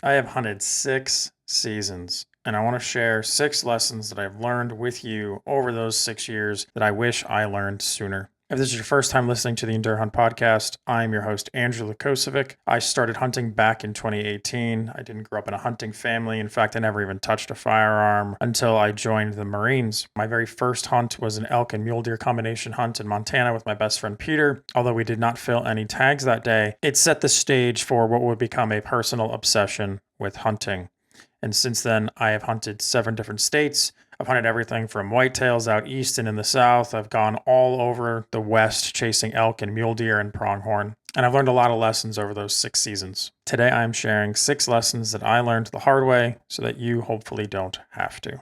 I have hunted 6 seasons, and I want to share 6 lessons that I've learned with you over those 6 years that I wish I learned sooner. If this is your first time listening to the EndurHunt podcast, I'm your host, Andrew Lukosevic. I started hunting back in 2018. I didn't grow up in a hunting family. In fact, I never even touched a firearm until I joined the Marines. My very first hunt was an elk and mule deer combination hunt in Montana with my best friend Peter. Although we did not fill any tags that day, it set the stage for what would become a personal obsession with hunting. And since then, I have hunted 7 different states. I've hunted everything from whitetails out east and in the south. I've gone all over the west chasing elk and mule deer and pronghorn. And I've learned a lot of lessons over those 6 seasons. Today, I'm sharing 6 lessons that I learned the hard way so that you hopefully don't have to.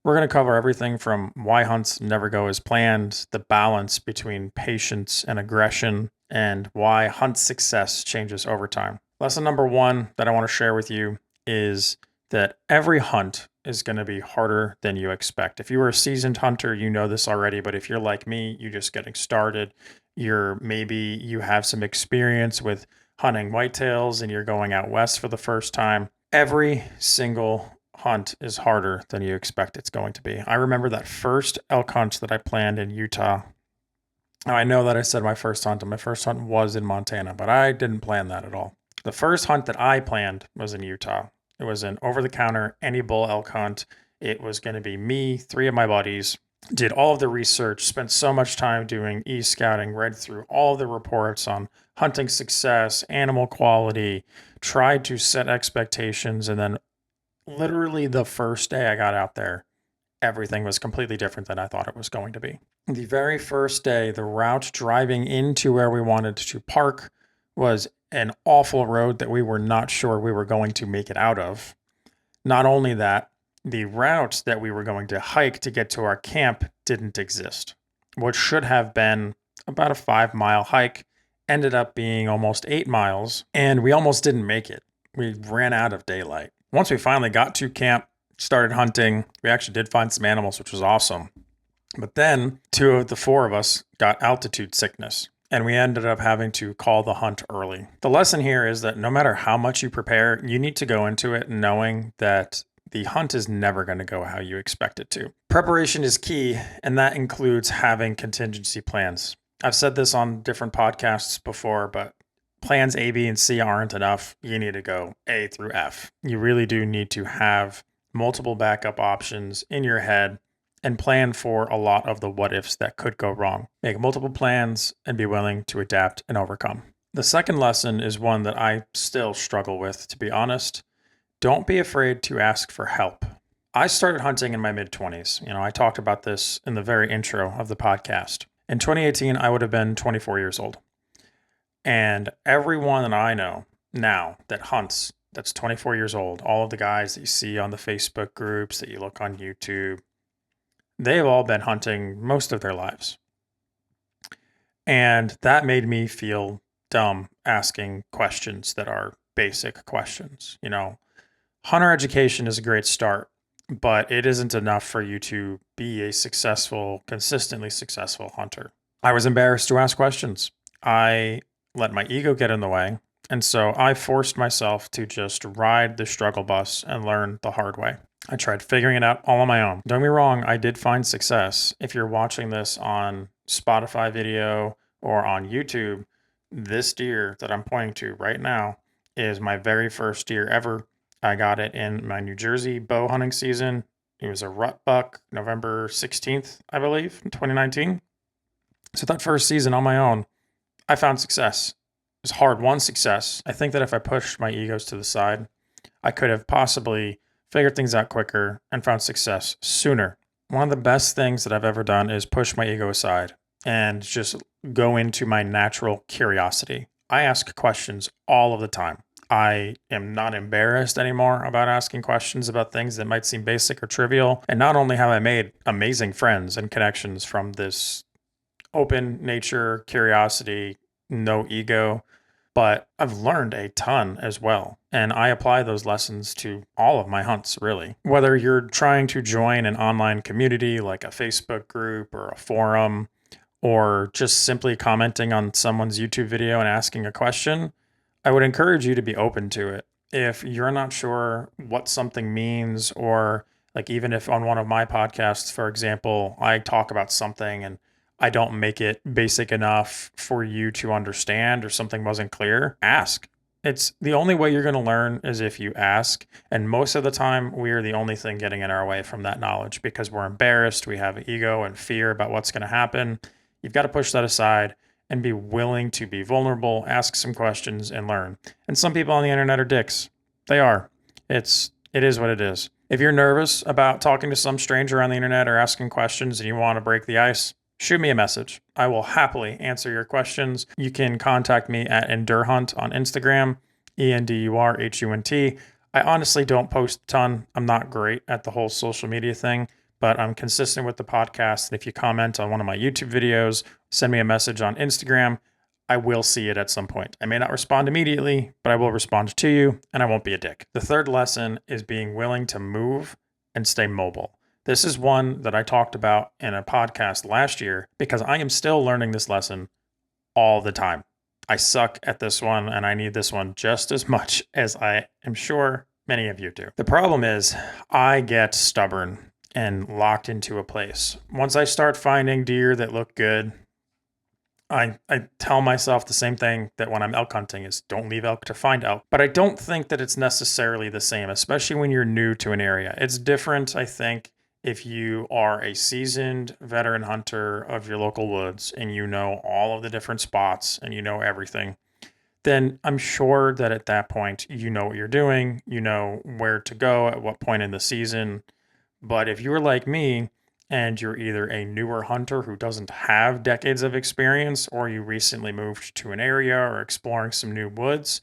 We're going to cover everything from why hunts never go as planned, the balance between patience and aggression, and why hunt success changes over time. Lesson number 1 that I want to share with you is that every hunt is going to be harder than you expect. If you are a seasoned hunter, you know this already, but if you're like me, you're just getting started, maybe you have some experience with hunting whitetails and you're going out west for the first time. Every single hunt is harder than you expect it's going to be. I remember that first elk hunt that I planned in Utah. Now, I know that I said my first hunt, and my first hunt was in Montana, but I didn't plan that at all. The first hunt that I planned was in Utah. It was an over-the-counter any bull elk hunt. It was going to be me, 3 of my buddies, did all of the research, spent so much time doing e-scouting, read through all the reports on hunting success, animal quality, tried to set expectations, and then literally the first day I got out there, everything was completely different than I thought it was going to be. The very first day, the route driving into where we wanted to park was an awful road that we were not sure we were going to make it out of. Not only that, the route that we were going to hike to get to our camp didn't exist. What should have been about a 5-mile hike ended up being almost 8 miles, and we almost didn't make it. We ran out of daylight. Once we finally got to camp, started hunting, we actually did find some animals, which was awesome. But then 2 of the 4 of us got altitude sickness, and we ended up having to call the hunt early. The lesson here is that no matter how much you prepare, you need to go into it knowing that the hunt is never going to go how you expect it to. Preparation is key, and that includes having contingency plans. I've said this on different podcasts before, but plans A, B, and C aren't enough. You need to go A through F. You really do need to have multiple backup options in your head and plan for a lot of the what ifs that could go wrong. Make multiple plans and be willing to adapt and overcome. The second lesson is one that I still struggle with, to be honest. Don't be afraid to ask for help. I started hunting in my mid-20s. I talked about this in the very intro of the podcast. In 2018, I would have been 24 years old. And everyone that I know now that hunts, that's 24 years old, all of the guys that you see on the Facebook groups, that you look on YouTube, they've all been hunting most of their lives. And that made me feel dumb asking questions that are basic questions. Hunter education is a great start, but it isn't enough for you to be a successful, consistently successful hunter. I was embarrassed to ask questions. I let my ego get in the way. And so I forced myself to just ride the struggle bus and learn the hard way. I tried figuring it out all on my own. Don't get me wrong, I did find success. If you're watching this on Spotify video or on YouTube, this deer that I'm pointing to right now is my very first deer ever. I got it in my New Jersey bow hunting season. It was a rut buck, November 16th, I believe, in 2019. So that first season on my own, I found success. It was hard-won success. I think that if I pushed my egos to the side, I could have possibly figured things out quicker and found success sooner. One of the best things that I've ever done is push my ego aside and just go into my natural curiosity. I ask questions all of the time. I am not embarrassed anymore about asking questions about things that might seem basic or trivial. And not only have I made amazing friends and connections from this open nature, curiosity, no ego, but I've learned a ton as well. And I apply those lessons to all of my hunts, really. Whether you're trying to join an online community like a Facebook group or a forum, or just simply commenting on someone's YouTube video and asking a question, I would encourage you to be open to it. If you're not sure what something means, or like even if on one of my podcasts, for example, I talk about something and I don't make it basic enough for you to understand, or something wasn't clear, ask. It's the only way you're going to learn is if you ask. And most of the time, we are the only thing getting in our way from that knowledge because we're embarrassed. We have ego and fear about what's going to happen. You've got to push that aside and be willing to be vulnerable, ask some questions, and learn. And some people on the internet are dicks. They are. It is what it is. If you're nervous about talking to some stranger on the internet or asking questions and you want to break the ice, shoot me a message. I will happily answer your questions. You can contact me at EndurHunt on Instagram, EndurHunt. I honestly don't post a ton. I'm not great at the whole social media thing, but I'm consistent with the podcast. If you comment on one of my YouTube videos, send me a message on Instagram, I will see it at some point. I may not respond immediately, but I will respond to you, and I won't be a dick. The third lesson is being willing to move and stay mobile. This is one that I talked about in a podcast last year because I am still learning this lesson all the time. I suck at this one, and I need this one just as much as I am sure many of you do. The problem is I get stubborn and locked into a place. Once I start finding deer that look good, I tell myself the same thing that when I'm elk hunting is don't leave elk to find elk. But I don't think that it's necessarily the same, especially when you're new to an area. It's different, I think, if you are a seasoned veteran hunter of your local woods and you know all of the different spots and you know everything, then I'm sure that at that point you know what you're doing, you know where to go at what point in the season. But if you're like me, and you're either a newer hunter who doesn't have decades of experience, or you recently moved to an area or exploring some new woods,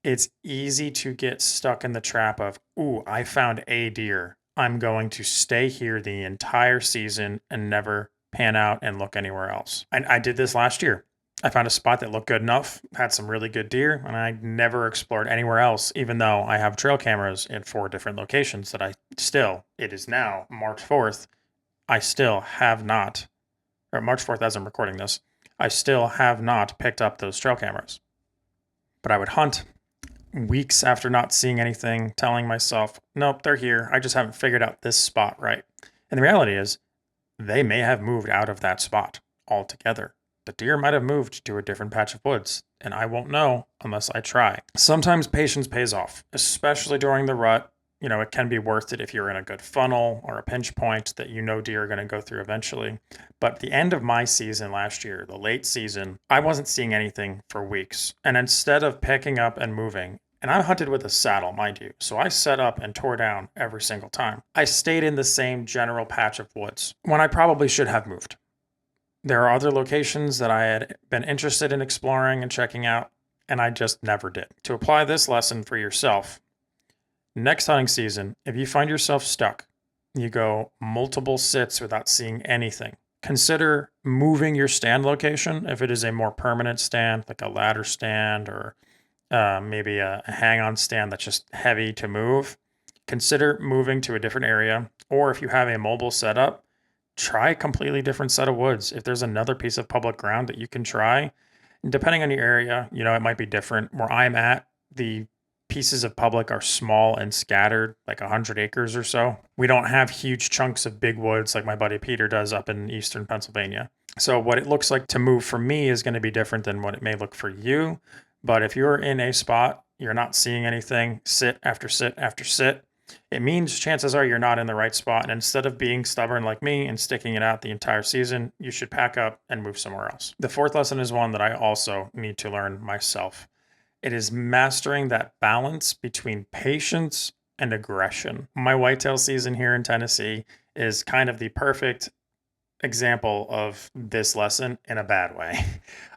it's easy to get stuck in the trap of, ooh, I found a deer. I'm going to stay here the entire season and never pan out and look anywhere else. I did this last year. I found a spot that looked good enough, had some really good deer, and I never explored anywhere else, even though I have trail cameras in 4 different locations that it is now March 4th. I still have not, or March 4th as I'm recording this, I still have not picked up those trail cameras. But I would hunt weeks after not seeing anything, telling myself, nope, they're here. I just haven't figured out this spot right. And the reality is, they may have moved out of that spot altogether. The deer might have moved to a different patch of woods, and I won't know unless I try. Sometimes patience pays off, especially during the rut. You know, it can be worth it if you're in a good funnel or a pinch point that you know deer are going to go through eventually. But at the end of my season last year, the late season, I wasn't seeing anything for weeks. And instead of picking up and moving, and I hunted with a saddle, mind you, so I set up and tore down every single time, I stayed in the same general patch of woods when I probably should have moved. There are other locations that I had been interested in exploring and checking out, and I just never did. To apply this lesson for yourself, next hunting season, if you find yourself stuck, you go multiple sits without seeing anything, consider moving your stand location if it is a more permanent stand, like a ladder stand or maybe a hang-on stand that's just heavy to move. Consider moving to a different area, or if you have a mobile setup, try a completely different set of woods. If there's another piece of public ground that you can try, depending on your area, you know, it might be different. Where I'm at, the pieces of public are small and scattered, like 100 acres or so. We don't have huge chunks of big woods like my buddy Peter does up in eastern Pennsylvania. So what it looks like to move for me is going to be different than what it may look for you. But if you're in a spot, you're not seeing anything, sit after sit after sit, it means chances are you're not in the right spot. And instead of being stubborn like me and sticking it out the entire season, you should pack up and move somewhere else. The fourth lesson is one that I also need to learn myself. It is mastering that balance between patience and aggression. My whitetail season here in Tennessee is kind of the perfect example of this lesson in a bad way.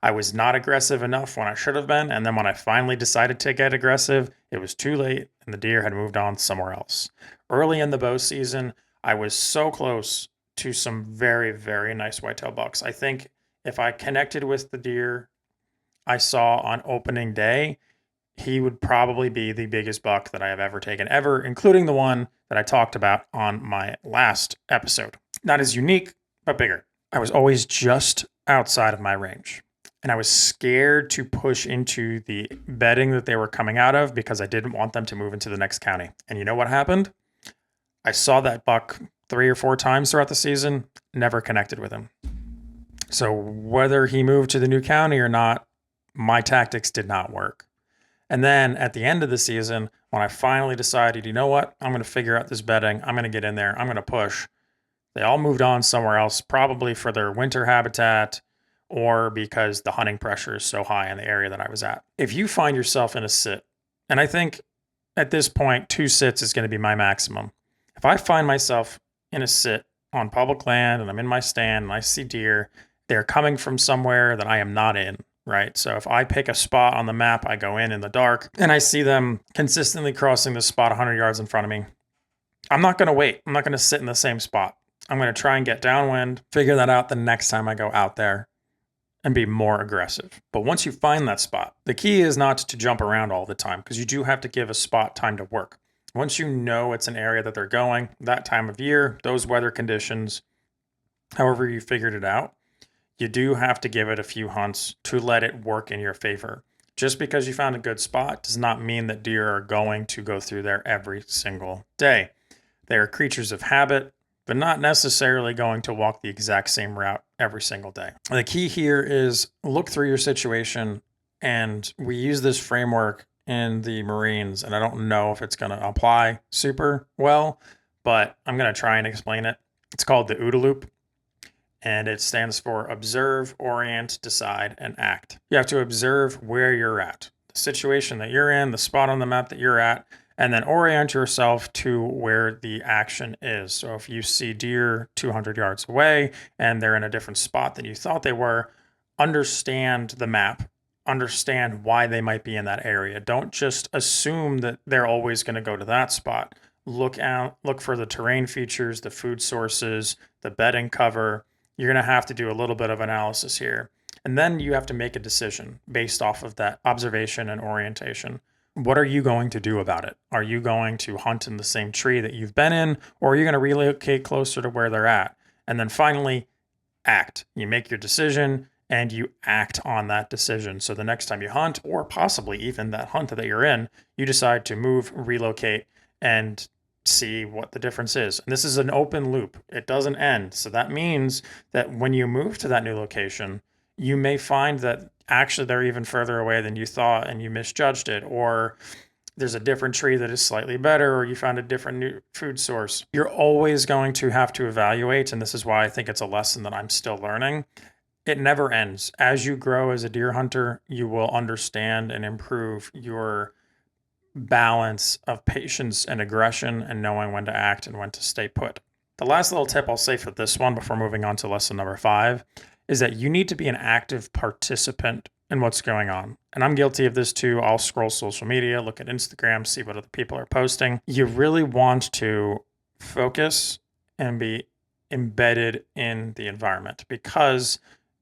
I was not aggressive enough when I should have been, and then when I finally decided to get aggressive, it was too late and the deer had moved on somewhere else. Early in the bow season, I was so close to some very, very nice whitetail bucks. I think if I connected with the deer I saw on opening day, he would probably be the biggest buck that I have ever taken ever, including the one that I talked about on my last episode. Not as unique, but bigger. I was always just outside of my range. And I was scared to push into the bedding that they were coming out of because I didn't want them to move into the next county. And you know what happened? I saw that buck 3 or 4 times throughout the season, never connected with him. So whether he moved to the new county or not, my tactics did not work. And then at the end of the season, when I finally decided, you know what, I'm going to figure out this bedding, I'm going to get in there, I'm going to push, they all moved on somewhere else, probably for their winter habitat or because the hunting pressure is so high in the area that I was at. If you find yourself in a sit, and I think at this point, 2 sits is going to be my maximum. If I find myself in a sit on public land and I'm in my stand and I see deer, they're coming from somewhere that I am not in, right? So if I pick a spot on the map, I go in the dark and I see them consistently crossing this spot 100 yards in front of me, I'm not going to wait. I'm not going to sit in the same spot. I'm going to try and get downwind, figure that out the next time I go out there and be more aggressive. But once you find that spot, the key is not to jump around all the time because you do have to give a spot time to work. Once you know it's an area that they're going, that time of year, those weather conditions, however you figured it out, you do have to give it a few hunts to let it work in your favor. Just because you found a good spot does not mean that deer are going to go through there every single day. They are creatures of habit, but not necessarily going to walk the exact same route every single day. The key here is look through your situation, and we use this framework in the Marines, and I don't know if it's going to apply super well, but I'm going to try and explain it. It's called the OODA loop, and it stands for observe, orient, decide, and act. You have to observe where you're at, the situation that you're in, the spot on the map that you're at, and then orient yourself to where the action is. So if you see deer 200 yards away and they're in a different spot than you thought they were, understand the map, understand why they might be in that area. Don't just assume that they're always going to go to that spot. Look for the terrain features, the food sources, the bedding cover. You're going to have to do a little bit of analysis here. And then you have to make a decision based off of that observation and orientation. What are you going to do about it? Are you going to hunt in the same tree that you've been in, or are you going to relocate closer to where they're at? And then finally, act. You make your decision and you act on that decision. So the next time you hunt, or possibly even that hunt that you're in, you decide to move, relocate, and see what the difference is. And this is an open loop. It doesn't end. So that means that when you move to that new location, you may find that actually they're even further away than you thought and you misjudged it, or there's a different tree that is slightly better, or you found a different new food source. You're always going to have to evaluate, and this is why I think it's a lesson that I'm still learning. It never ends. As you grow as a deer hunter, you will understand and improve your balance of patience and aggression and knowing when to act and when to stay put. The last little tip I'll say for this one before moving on to lesson number 5 is that you need to be an active participant in what's going on. And I'm guilty of this too. I'll scroll social media, look at Instagram, see what other people are posting. You really want to focus and be embedded in the environment because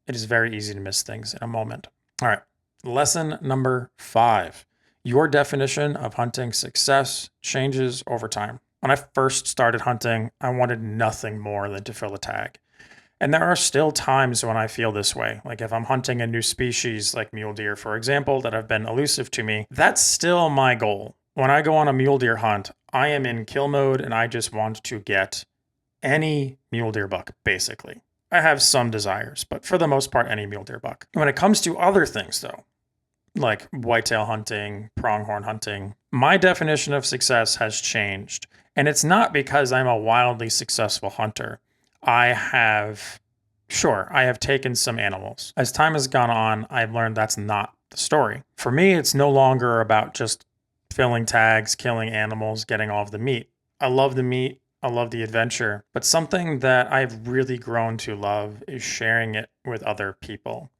it is very easy to miss things in a moment. All right, lesson number 5. Your definition of hunting success changes over time. When I first started hunting, I wanted nothing more than to fill a tag. And there are still times when I feel this way. Like if I'm hunting a new species like mule deer, for example, that have been elusive to me, that's still my goal. When I go on a mule deer hunt, I am in kill mode and I just want to get any mule deer buck, basically. I have some desires, but for the most part, any mule deer buck. When it comes to other things though, like whitetail hunting, pronghorn hunting, my definition of success has changed. And it's not because I'm a wildly successful hunter. I have taken some animals. As time has gone on, I've learned that's not the story. For me, it's no longer about just filling tags, killing animals, getting all of the meat. I love the meat. I love the adventure. But something that I've really grown to love is sharing it with other people.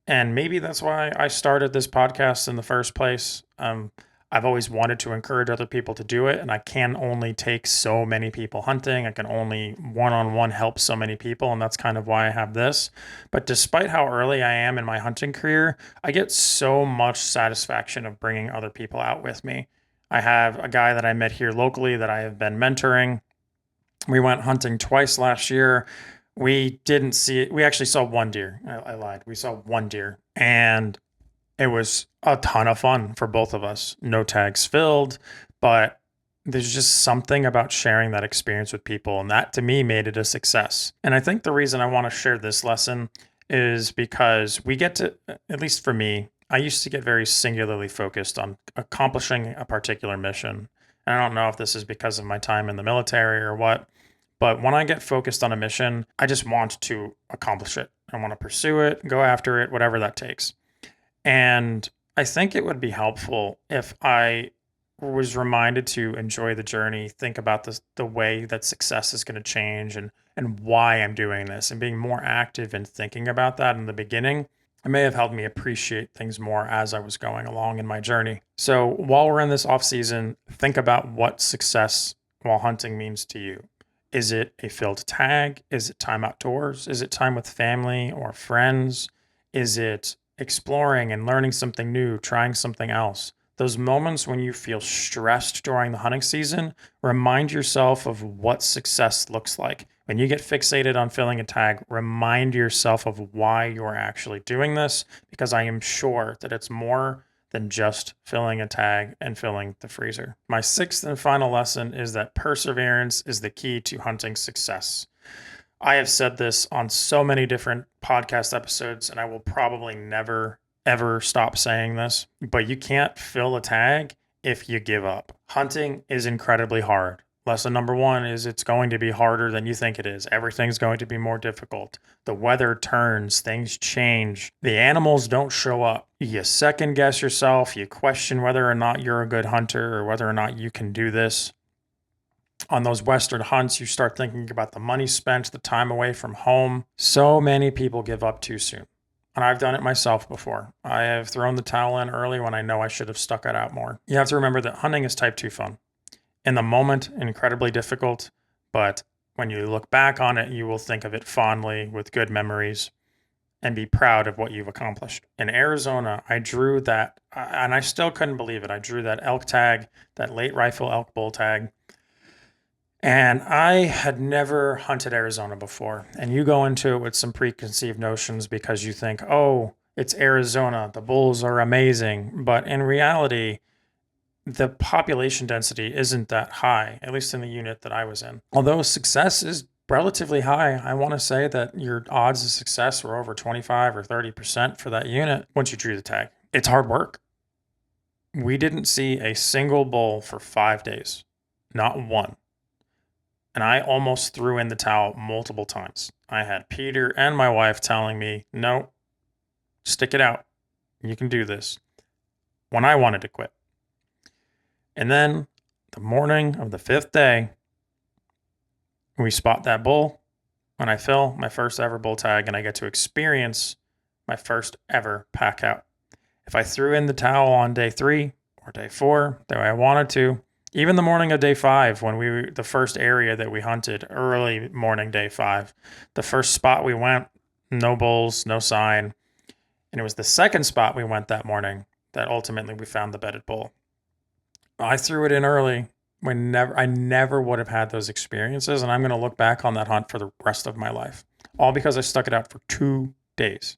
And maybe that's why I started this podcast in the first place. I've always wanted to encourage other people to do it, and I can only take so many people hunting. I can only one-on-one help so many people, and that's kind of why I have this. But despite how early I am in my hunting career, I get so much satisfaction of bringing other people out with me. I have a guy that I met here locally that I have been mentoring. We went hunting twice last year. We didn't see it. We actually saw one deer. I lied. We saw one deer. And it was a ton of fun for both of us. No tags filled, but there's just something about sharing that experience with people. And that to me made it a success. And I think the reason I want to share this lesson is because we get to, at least for me, I used to get very singularly focused on accomplishing a particular mission. And I don't know if this is because of my time in the military or what, but when I get focused on a mission, I just want to accomplish it. I want to pursue it, go after it, whatever that takes. And I think it would be helpful if I was reminded to enjoy the journey, think about the way that success is going to change and why I'm doing this, and being more active in thinking about that in the beginning. It may have helped me appreciate things more as I was going along in my journey. So while we're in this off season, think about what success while hunting means to you. Is it a filled tag? Is it time outdoors? Is it time with family or friends? Is it exploring and learning something new, trying something else? Those moments when you feel stressed during the hunting season, remind yourself of what success looks like. When you get fixated on filling a tag, remind yourself of why you're actually doing this, because I am sure that it's more than just filling a tag and filling the freezer. My sixth and final lesson is that perseverance is the key to hunting success. I have said this on so many different podcast episodes, and I will probably never, ever stop saying this, but you can't fill a tag if you give up. Hunting is incredibly hard. Lesson number one is it's going to be harder than you think it is. Everything's going to be more difficult. The weather turns, things change. The animals don't show up. You second guess yourself. You question whether or not you're a good hunter or whether or not you can do this. On those Western hunts, you start thinking about the money spent, the time away from home. So many people give up too soon. And I've done it myself before. I have thrown the towel in early when I know I should have stuck it out more. You have to remember that hunting is type 2 fun. In the moment, incredibly difficult, but when you look back on it, you will think of it fondly with good memories and be proud of what you've accomplished. In Arizona, I drew that, and I still couldn't believe it. I drew that elk tag, that late rifle elk bull tag. And I had never hunted Arizona before. And you go into it with some preconceived notions because you think, oh, it's Arizona, the bulls are amazing. But in reality, the population density isn't that high, at least in the unit that I was in. Although success is relatively high, I want to say that your odds of success were over 25 or 30% for that unit once you drew the tag. It's hard work. We didn't see a single bull for 5 days, not one. And I almost threw in the towel multiple times. I had Peter and my wife telling me, no, stick it out. You can do this. When I wanted to quit. And then the morning of the 5th day, we spot that bull and I fill my first ever bull tag and I get to experience my first ever pack out. If I threw in the towel on day 3 or day 4, the way I wanted to, even the morning of day 5, when the first area that we hunted, early morning day 5, the first spot we went, no bulls, no sign. And it was the second spot we went that morning that ultimately we found the bedded bull. I threw it in early. I never would have had those experiences. And I'm going to look back on that hunt for the rest of my life. All because I stuck it out for 2 days.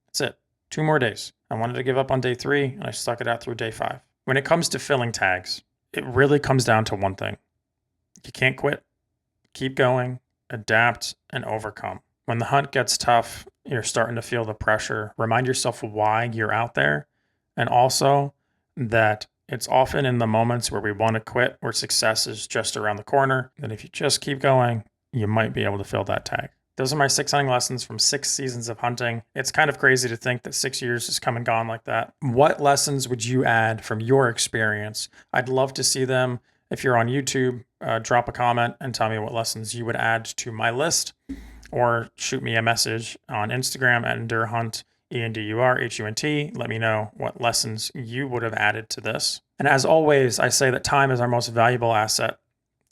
That's it. 2 more days. I wanted to give up on day 3 and I stuck it out through day 5. When it comes to filling tags, it really comes down to one thing. You can't quit. Keep going, adapt, and overcome. When the hunt gets tough, you're starting to feel the pressure. Remind yourself why you're out there. And also that it's often in the moments where we want to quit, where success is just around the corner. And if you just keep going, you might be able to fill that tag. Those are my 6 hunting lessons from 6 seasons of hunting. It's kind of crazy to think that 6 years has come and gone like that. What lessons would you add from your experience? I'd love to see them. If you're on YouTube, drop a comment and tell me what lessons you would add to my list, or shoot me a message on Instagram at EndurHunt, EndurHunt. Let me know what lessons you would have added to this. And as always, I say that time is our most valuable asset.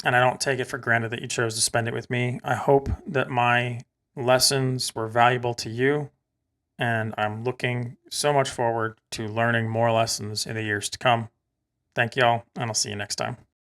And I don't take it for granted that you chose to spend it with me. I hope that my lessons were valuable to you. And I'm looking so much forward to learning more lessons in the years to come. Thank y'all, and I'll see you next time.